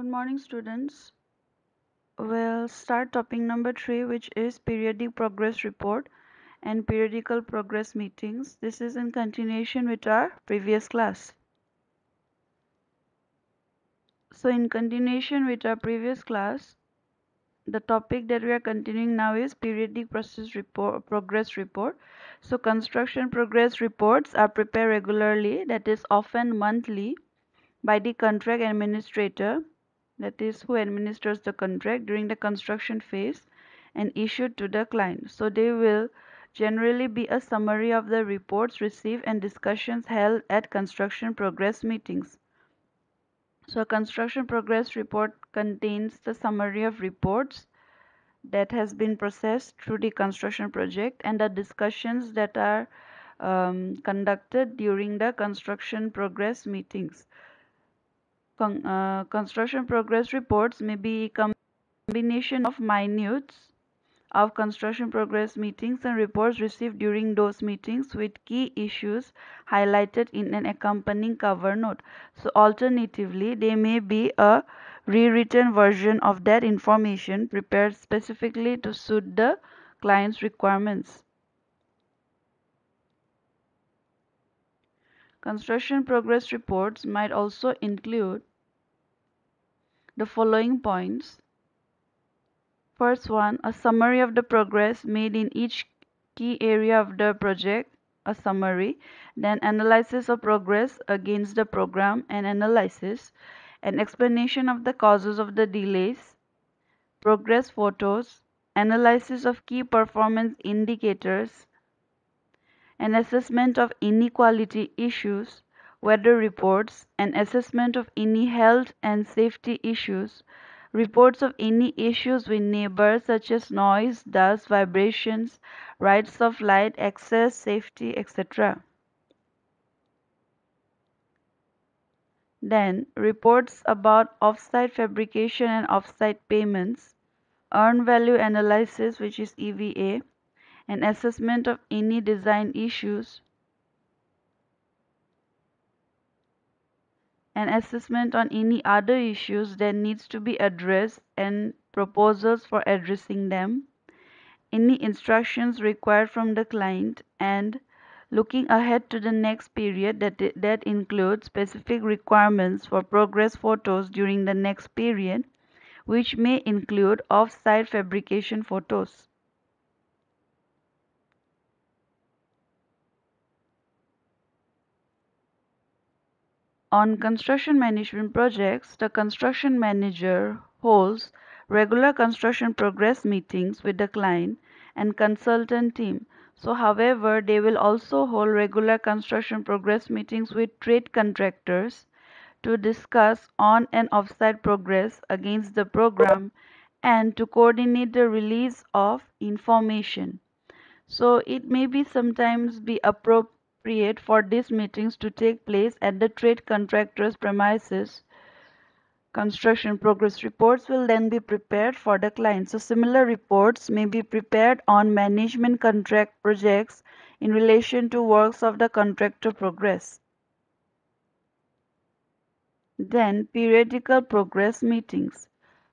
morning, students. We'll start topic number 3, which is periodic progress report and periodical progress meetings. This is in continuation with our previous class. So in continuation with our previous class, the topic that we are continuing now is periodic progress report. So construction progress reports are prepared regularly, that is often monthly, by the contract administrator, that is who administers the contract during the construction phase, and issued to the client. So they will generally be a summary of the reports received and discussions held at construction progress meetings. So a construction progress report contains the summary of reports that has been processed through the construction project and the discussions that are conducted during the construction progress meetings. Construction progress reports may be a combination of minutes of construction progress meetings and reports received during those meetings with key issues highlighted in an accompanying cover note. So alternatively, they may be a rewritten version of that information prepared specifically to suit the client's requirements. Construction progress reports might also include the following points. First one, a summary of the progress made in each key area of the project, a summary, then analysis of progress against the program and analysis, an explanation of the causes of the delays, progress photos, analysis of key performance indicators, an assessment of inequality issues, weather reports, an assessment of any health and safety issues, reports of any issues with neighbors such as noise, dust, vibrations, rights of light, access, safety, etc. Then, reports about off-site fabrication and off-site payments, earned value analysis, which is EVA, an assessment of any design issues, an assessment on any other issues that needs to be addressed and proposals for addressing them, any instructions required from the client, and looking ahead to the next period that includes specific requirements for progress photos during the next period, which may include off-site fabrication photos. On construction management projects, the construction manager holds regular construction progress meetings with the client and consultant team. So, however, they will also hold regular construction progress meetings with trade contractors to discuss on and off-site progress against the program and to coordinate the release of information. So it may be sometimes be appropriate for these meetings to take place at the trade contractor's premises. Construction progress reports will then be prepared for the client. So similar reports may be prepared on management contract projects in relation to works of the contractor progress. Then periodical progress meetings.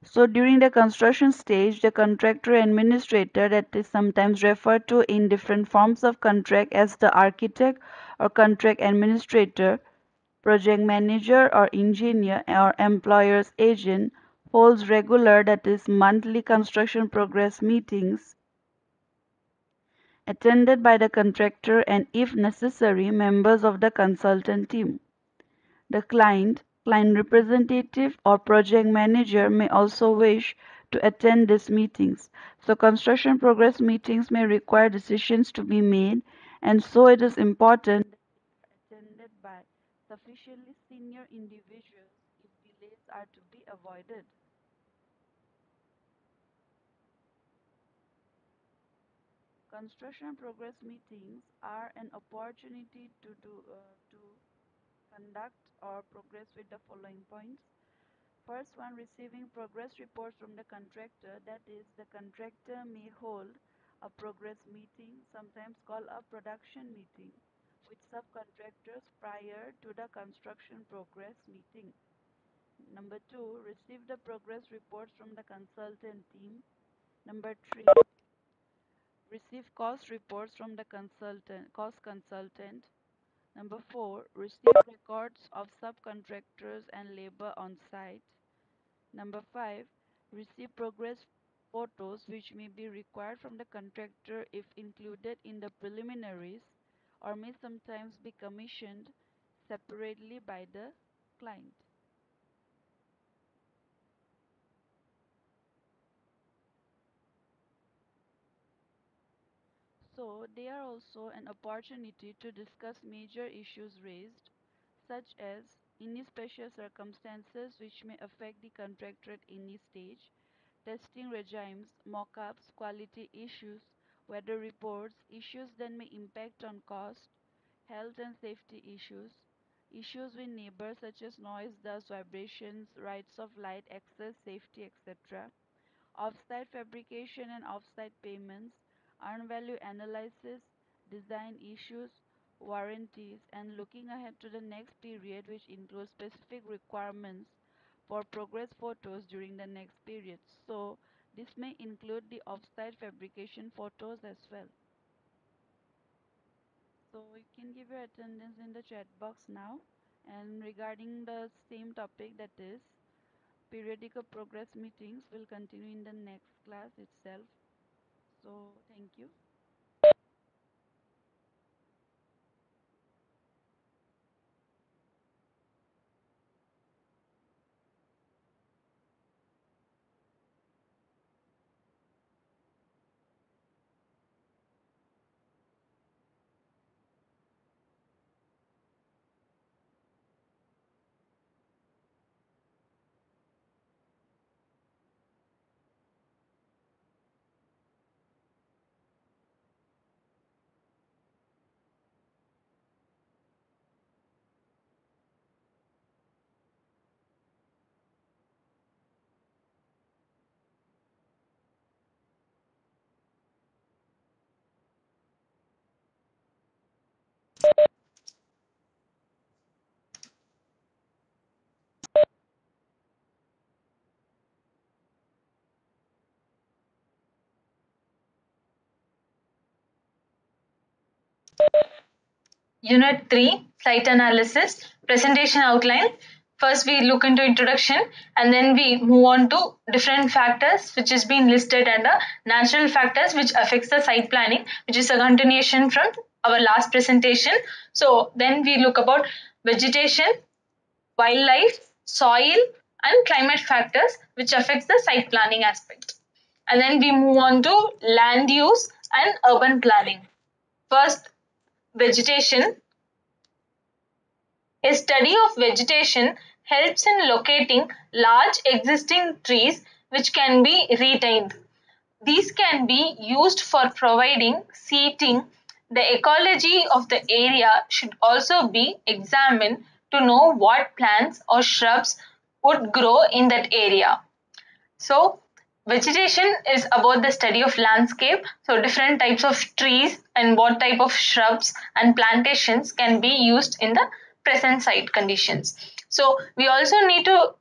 So during the construction stage, the contractor administrator, that is sometimes referred to in different forms of contract as the architect or contract administrator, project manager or engineer or employer's agent, holds regular, that is monthly construction progress meetings attended by the contractor and if necessary members of the consultant team. The client representative or project manager may also wish to attend these meetings. So construction progress meetings may require decisions to be made, and so it is important that they are attended by sufficiently senior individuals if delays are to be avoided. Construction progress meetings are an opportunity to conduct or progress with the following points. First one, receiving progress reports from the contractor, that is, the contractor may hold a progress meeting, sometimes called a production meeting, with subcontractors prior to the construction progress meeting. Number 2, receive the progress reports from the consultant team. Number 3, receive cost reports from the cost consultant. Number 4, receive records of subcontractors and labor on site. Number 5, receive progress photos which may be required from the contractor if included in the preliminaries or may sometimes be commissioned separately by the client. So, they are also an opportunity to discuss major issues raised, such as any special circumstances which may affect the contractor at any stage, testing regimes, mock-ups, quality issues, weather reports, issues that may impact on cost, health and safety issues, issues with neighbors such as noise, dust, vibrations, rights of light, access, safety, etc., off-site fabrication and off-site payments, earned value analysis, design issues, warranties, and looking ahead to the next period, which includes specific requirements for progress photos during the next period. So, this may include the off-site fabrication photos as well. So, you can give your attendance in the chat box now. And regarding the same topic, that is periodical progress meetings, will continue in the next class itself. So, thank you. Unit 3, Site Analysis, Presentation Outline. First we look into introduction and then we move on to different factors which is being listed under natural factors which affects the site planning, which is a continuation from our last presentation. So then we look about vegetation, wildlife, soil and climate factors which affects the site planning aspect. And then we move on to land use and urban planning. First, vegetation. A study of vegetation helps in locating large existing trees which can be retained. These can be used for providing seating. The ecology of the area should also be examined to know what plants or shrubs would grow in that area. So, vegetation is about the study of landscape. So, different types of trees and what type of shrubs and plantations can be used in the present site conditions. So, we also need to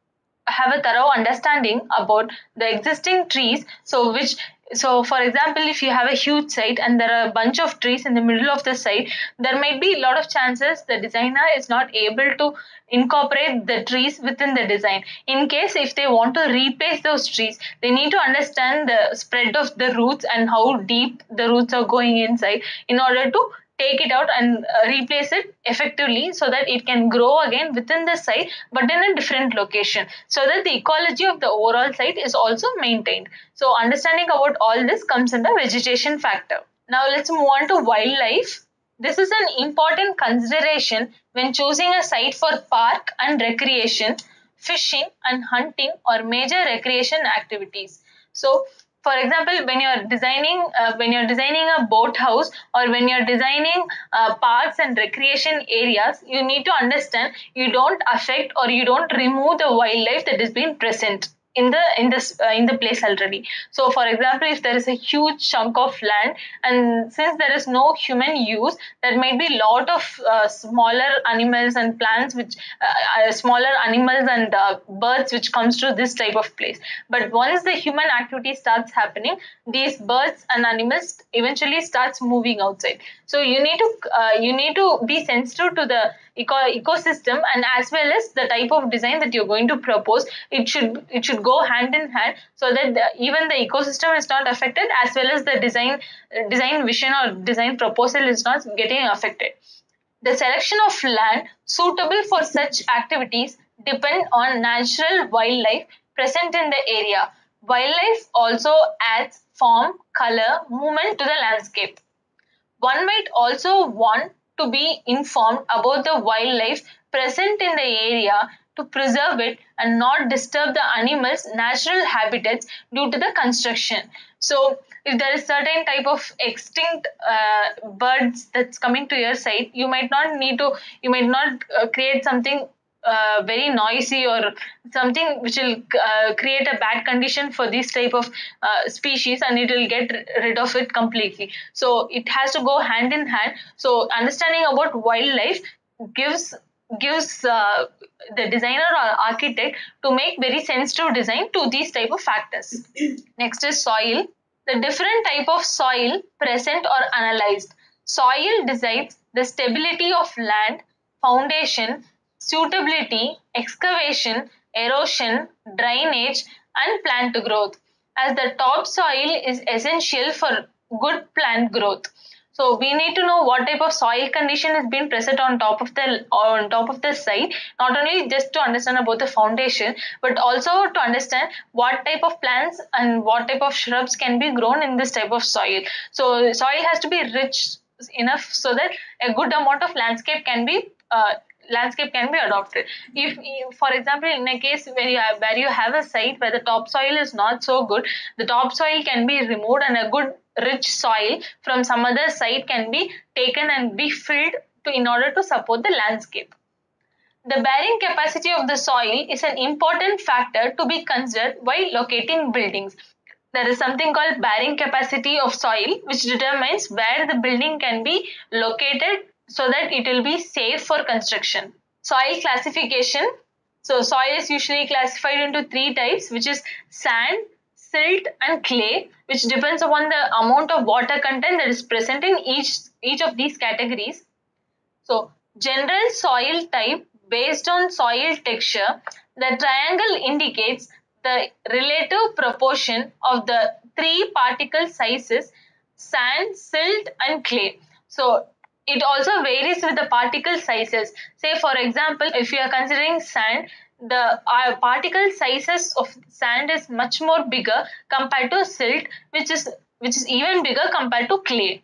have a thorough understanding about the existing trees. So for example, if you have a huge site and there are a bunch of trees in the middle of the site, there might be a lot of chances the designer is not able to incorporate the trees within the design. In case if they want to replace those trees, they need to understand the spread of the roots and how deep the roots are going inside in order to take it out and replace it effectively so that it can grow again within the site but in a different location so that the ecology of the overall site is also maintained. So understanding about all this comes in the vegetation factor. Now let's move on to wildlife. This is an important consideration when choosing a site for park and recreation, fishing and hunting or major recreation activities. So for example, when you're designing a boat house or when you're designing parks and recreation areas, you need to understand you don't affect or you don't remove the wildlife that is being present. in the place already. So for example, if there is a huge chunk of land, and since there is no human use, there might be lot of smaller animals and plants which smaller animals and birds which comes to this type of place. But once the human activity starts happening, these birds and animals eventually starts moving outside. So you need to be sensitive to the ecosystem, and as well as the type of design that you're going to propose. It should go hand in hand, so that even the ecosystem is not affected, as well as the design vision or design proposal is not getting affected. The selection of land suitable for such activities depend on natural wildlife present in the area. Wildlife also adds form, color, movement to the landscape. One might also want to be informed about the wildlife present in the area to preserve it and not disturb the animals' natural habitats due to the construction. So, if there is certain type of extinct birds that's coming to your site, you might not create something very noisy or something which will create a bad condition for this type of species, and it will get rid of it completely. So it has to go hand in hand. So understanding about wildlife gives gives the designer or architect to make very sensitive design to these type of factors. Next is soil. The different type of soil present or analyzed. Soil decides the stability of land, foundation, suitability, excavation, erosion, drainage, and plant growth, as the topsoil is essential for good plant growth. So we need to know what type of soil condition is being present on top of the site, not only just to understand about the foundation, but also to understand what type of plants and what type of shrubs can be grown in this type of soil. So soil has to be rich enough so that a good amount of landscape can be adopted. If for example, in a case where you have a site where the topsoil is not so good, the topsoil can be removed and a good rich soil from some other site can be taken and be filled in order to support the landscape. The bearing capacity of the soil is an important factor to be considered while locating buildings. There is something called bearing capacity of soil, which determines where the building can be located so that it will be safe for construction. Soil classification. So soil is usually classified into three types, which is sand, silt, and clay, which depends upon the amount of water content that is present in each of these categories. So, general soil type based on soil texture, the triangle indicates the relative proportion of the three particle sizes: sand, silt, and clay. So, it also varies with the particle sizes. Say, for example, if you are considering sand, the particle sizes of sand is much more bigger compared to silt, which is even bigger compared to clay.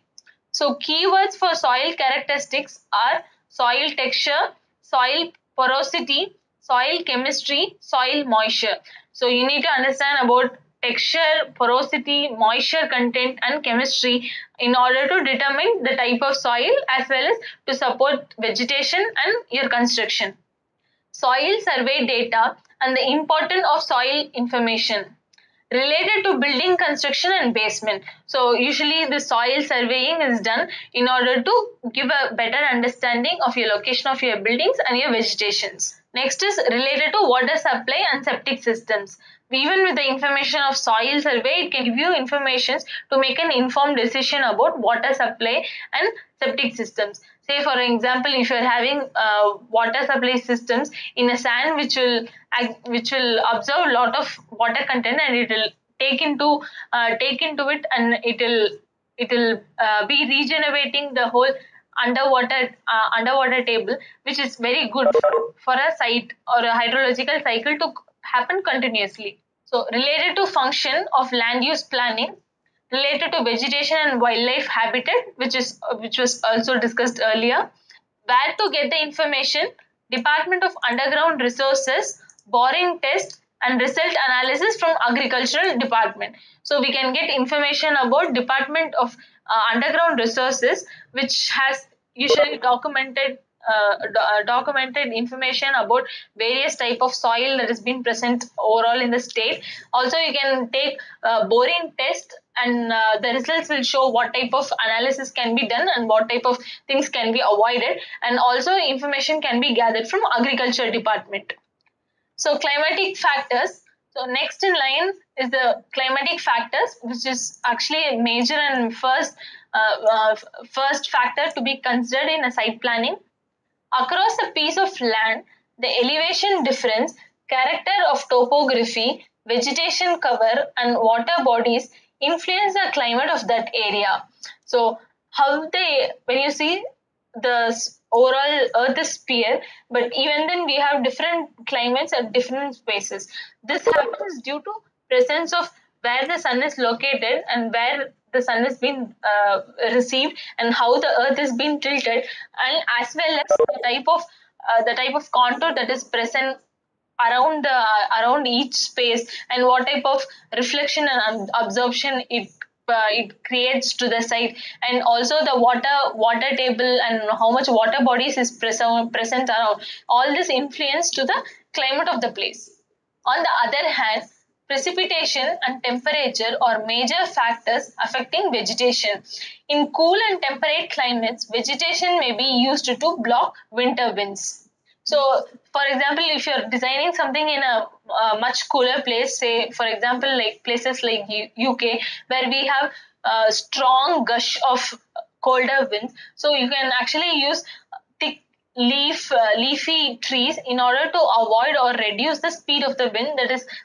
So keywords for soil characteristics are soil texture, soil porosity, soil chemistry, soil moisture. So you need to understand about texture, porosity, moisture content, and chemistry in order to determine the type of soil, as well as to support vegetation and your construction. Soil survey data and the importance of soil information related to building construction and basement. So usually the soil surveying is done in order to give a better understanding of your location of your buildings and your vegetations. Next is related to water supply and septic systems. Even with the information of soil survey, it can give you information to make an informed decision about water supply and septic systems. Say for example, if you are having water supply systems in a sand which will absorb a lot of water content, and it will take into it, and it will be regenerating the whole underwater table, which is very good for a site or a hydrological cycle to happen continuously. So related to function of land use planning, related to vegetation and wildlife habitat, which was also discussed earlier. Where to get the information? Department of Underground Resources, boring test, and result analysis from Agricultural Department. So we can get information about Department of Underground Resources, which has usually documented documented information about various type of soil that has been present overall in the state. Also, you can take boring test, and the results will show what type of analysis can be done and what type of things can be avoided, and also information can be gathered from agriculture department. So climatic factors. So next in line is the climatic factors, which is actually a major and first factor to be considered in a site planning. Across a piece of land, the elevation difference, character of topography, vegetation cover, and water bodies influence the climate of that area. So, how they, when you see the overall Earth is sphere, but even then we have different climates at different spaces. This happens due to presence of where the sun is located and where the sun has been received, and how the earth is being tilted, and as well as the type of contour that is present around each space, and what type of reflection and absorption it creates to the site, and also the water table and how much water bodies is present around. All this influence to the climate of the place. On the other hand, precipitation and temperature are major factors affecting vegetation. In cool and temperate climates, vegetation may be used to block winter winds. So, for example, if you're designing something in a much cooler place, say, for example, like places like UK, where we have a strong gush of colder winds, so you can actually use thick leafy trees in order to avoid or reduce the speed of the wind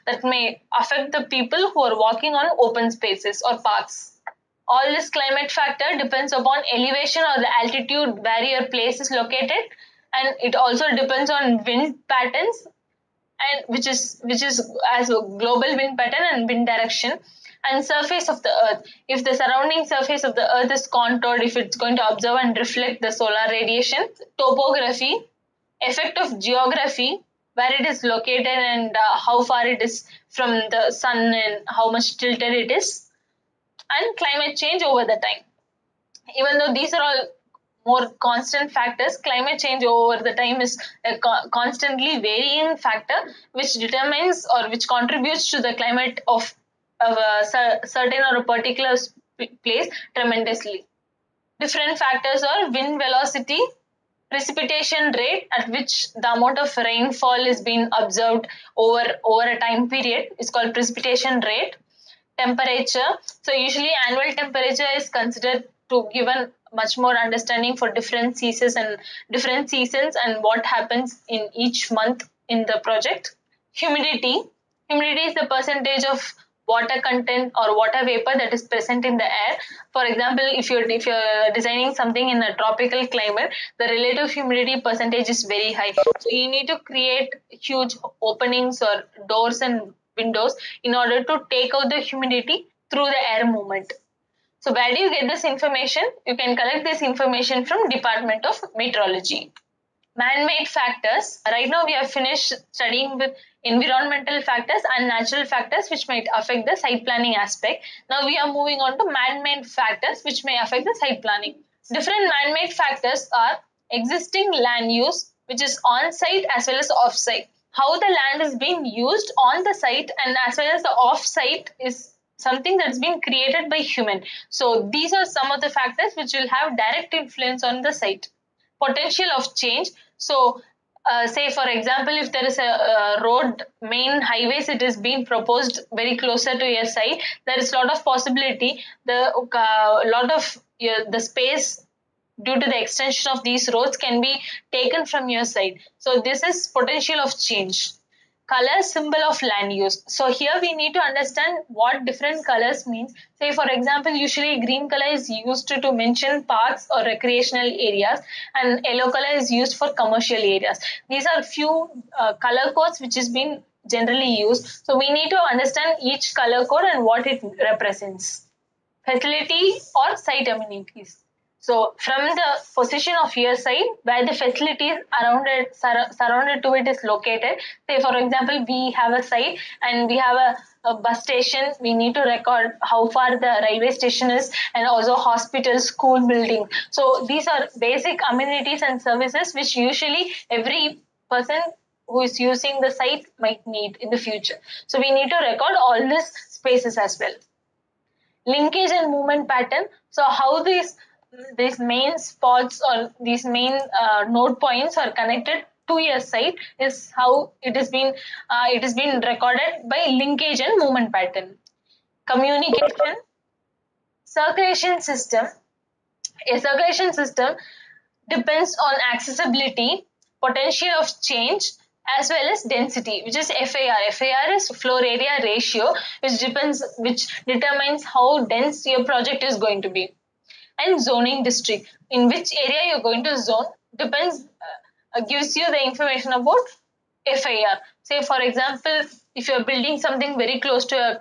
that may affect the people who are walking on open spaces or parks. All this climate factor depends upon elevation or the altitude where your place is located, and it also depends on wind patterns, and which is as a global wind pattern and wind direction, and surface of the earth. If the surrounding surface of the earth is contoured, if it's going to absorb and reflect the solar radiation. Topography, effect of geography, where it is located, and how far it is from the sun and how much tilted it is, and climate change over the time. Even though these are all more constant factors, climate change over the time is a constantly varying factor which determines or which contributes to the climate of a certain or a particular place tremendously. Different factors are wind velocity, precipitation rate at which the amount of rainfall is being observed over a time period is called precipitation rate. Temperature, so usually annual temperature is considered to give a much more understanding for different seasons and what happens in each month in the project. Humidity, humidity is the percentage of water content or water vapor that is present in the air. For example, if you're designing something in a tropical climate, the relative humidity percentage is very high, so you need to create huge openings or doors and windows in order to take out the humidity through the air movement. So where do you get this information? You can collect this information from Department of Meteorology. Man-made factors. Right now we have finished studying with environmental factors and natural factors which might affect the site planning aspect. Now we are moving on to man-made factors which may affect the site planning. Different man-made factors are existing land use, which is on-site as well as off-site. How the land is being used on the site and as well as the off-site is something that's been created by human. So these are some of the factors which will have direct influence on the site. Potential of change. So, say for example, if there is a road, main highways, it is being proposed very closer to your site, there is a lot of possibility. The space due to the extension of these roads can be taken from your side. So this is potential of change. Color, symbol of land use. So here we need to understand what different colors means. Say for example, usually green color is used to mention parks or recreational areas, and yellow color is used for commercial areas. These are few color codes which is being generally used. So we need to understand each color code and what it represents. Facility or site amenities. So from the position of your site where the facilities surrounded to it is located, say for example we have a site and we have a bus station, we need to record how far the railway station is and also hospital, school building. So these are basic amenities and services which usually every person who is using the site might need in the future. So we need to record all these spaces as well. Linkage and movement pattern. So how these main spots or these main node points are connected to your site is how it has been recorded by linkage and movement pattern. Communication, circulation system. A circulation system depends on accessibility, potential of change, as well as density, which is FAR. FAR is floor area ratio, which determines how dense your project is going to be. And zoning district, in which area you're going to zone, gives you the information about FAR. Say, for example, if you're building something very close to a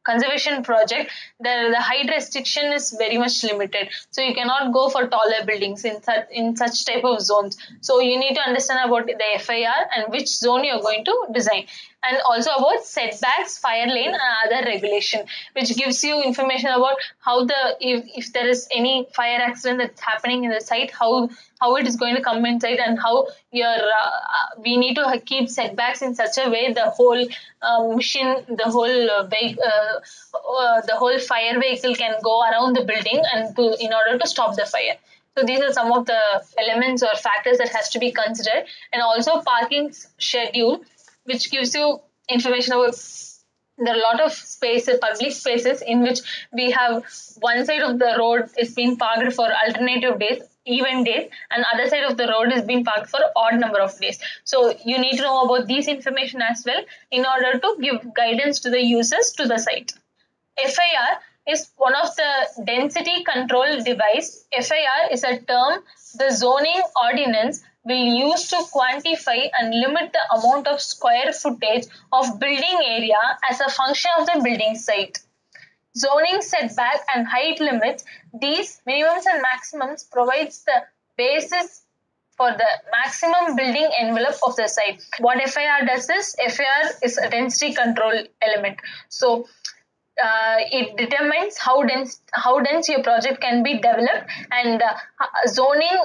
conservation project, the height restriction is very much limited. So you cannot go for taller buildings in such type of zones. So you need to understand about the FAR and which zone you're going to design. And also about setbacks, fire lane, and other regulation, which gives you information about how if there is any fire accident that's happening in the site, how it is going to come inside, and how we need to keep setbacks in such a way the whole machine, the whole fire vehicle can go around the building and in order to stop the fire. So these are some of the elements or factors that has to be considered, and also parking schedule, which gives you information about there are a lot of spaces, public spaces in which we have one side of the road is being parked for alternative days, even days, and other side of the road is being parked for odd number of days. So you need to know about these information as well in order to give guidance to the users to the site. FIR is one of the density control device. FIR is a term the zoning ordinance will use to quantify and limit the amount of square footage of building area as a function of the building site. Zoning setback and height limits, these minimums and maximums provides the basis for the maximum building envelope of the site. What FIR does is, FIR is a density control element. So it determines how dense your project can be developed, and zoning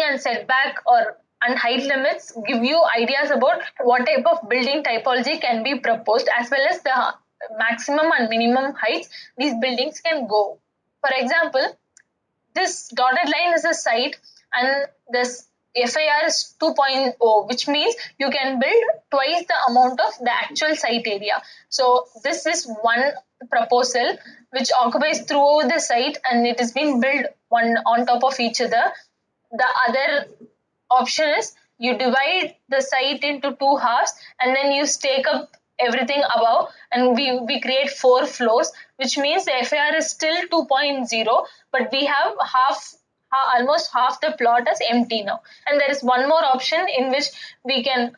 and setback or and height limits give you ideas about what type of building typology can be proposed, as well as the maximum and minimum heights these buildings can go. For example, this dotted line is a site and this FAR is 2.0, which means you can build twice the amount of the actual site area. So this is one proposal which occupies throughout the site and it is being built one on top of each other. The other option is you divide the site into two halves and then you stake up everything above, and we create 4 floors, which means the FAR is still 2.0, but we have almost half the plot as empty now. And there is one more option in which we can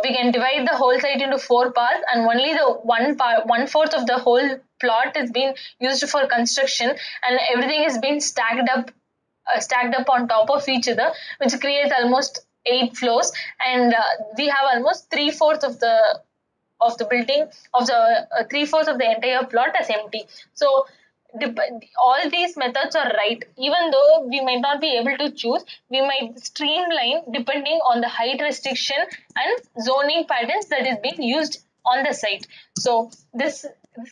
divide the whole site into 4 parts, and only the one-fourth of the whole plot is being used for construction, and everything is being stacked up on top of each other, which creates almost 8 floors, and we have almost three-fourths of the building of the three-fourths of the entire plot as empty. So all these methods are right. Even though we might not be able to choose, we might streamline depending on the height restriction and zoning patterns that is being used on the site. So this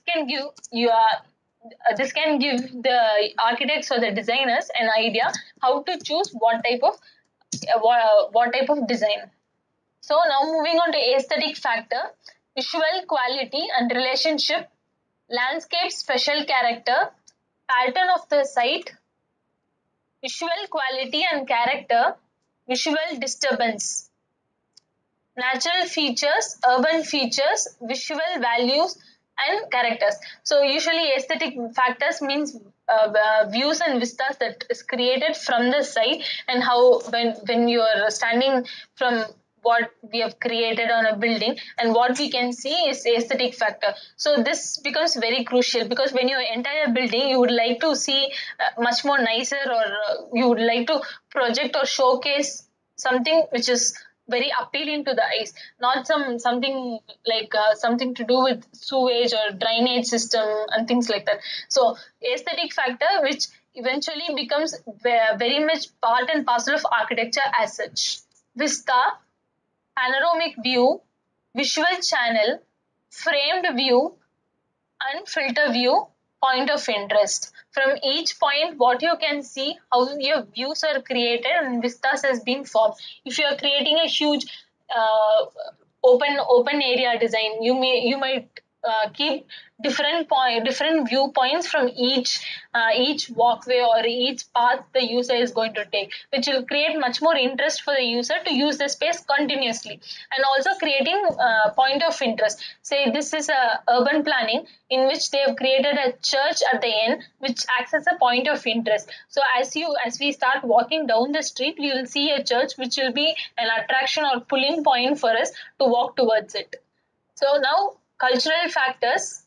can give you this can give the architects or the designers an idea how to choose what type of design. So now moving on to aesthetic factor, visual quality and relationship, landscape special character, pattern of the site, visual quality and character, visual disturbance, natural features, urban features, visual values, and characters. So usually aesthetic factors means views and vistas that is created from the site, and how when you are standing from what we have created on a building, and what we can see is aesthetic factor. So this becomes very crucial, because when you enter a building, you would like to see much more nicer, or you would like to project or showcase something which is very appealing to the eyes, not something like something to do with sewage or drainage system and things like that. So aesthetic factor, which eventually becomes very much part and parcel of architecture as such. Vista, panoramic view, visual channel, framed view, and filter view, point of interest. From each point, what you can see, how your views are created and vistas has been formed. If you are creating a huge uh, open area design, you might keep different viewpoints from each walkway or each path the user is going to take, which will create much more interest for the user to use the space continuously. And also creating point of interest. Say this is a urban planning in which they have created a church at the end, which acts as a point of interest. So as we start walking down the street, we will see a church which will be an attraction or pulling point for us to walk towards it. So now cultural factors,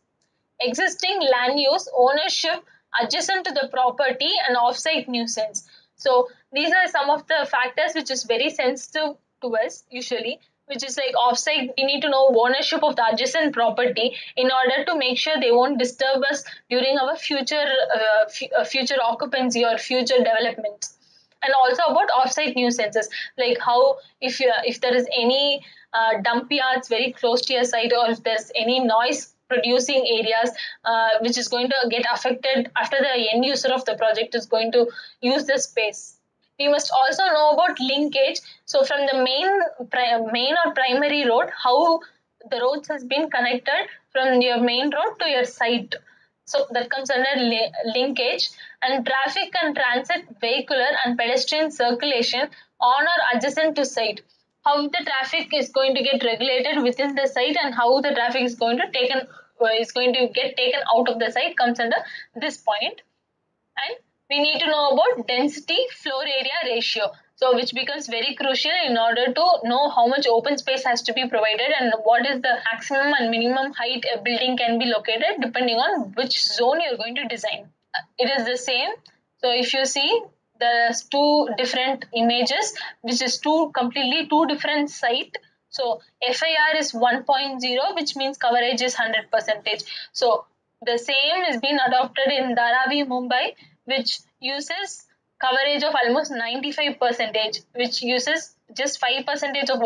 existing land use, ownership adjacent to the property, and offsite nuisance. So these are some of the factors which is very sensitive to us usually, which is like offsite. We need to know ownership of the adjacent property in order to make sure they won't disturb us during our future occupancy or future development. And also about offsite nuisances, like how if there is any dump yards very close to your site, or if there's any noise producing areas which is going to get affected after the end user of the project is going to use the space. We must also know about linkage. So from the main or primary road, how the roads has been connected from your main road to your site. So that comes under linkage. And traffic and transit, vehicular and pedestrian circulation on or adjacent to site. How the traffic is going to get regulated within the site, and how the traffic is going to get taken out of the site comes under this point. And we need to know about density floor area ratio, so which becomes very crucial in order to know how much open space has to be provided, and what is the maximum and minimum height a building can be located depending on which zone you're going to design. It is the same. So if you see, there's two different images, which is two different site. So FIR is 1.0, which means coverage is 100%. So the same is being adopted in Dharavi, Mumbai, which uses coverage of almost 95%, which uses just 5% of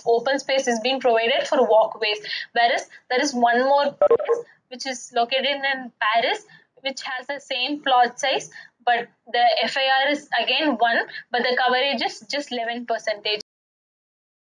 open space is being provided for walkways. Whereas there is one more place which is located in Paris, which has the same plot size, but the FIR is again 1, but the coverage is just 11%.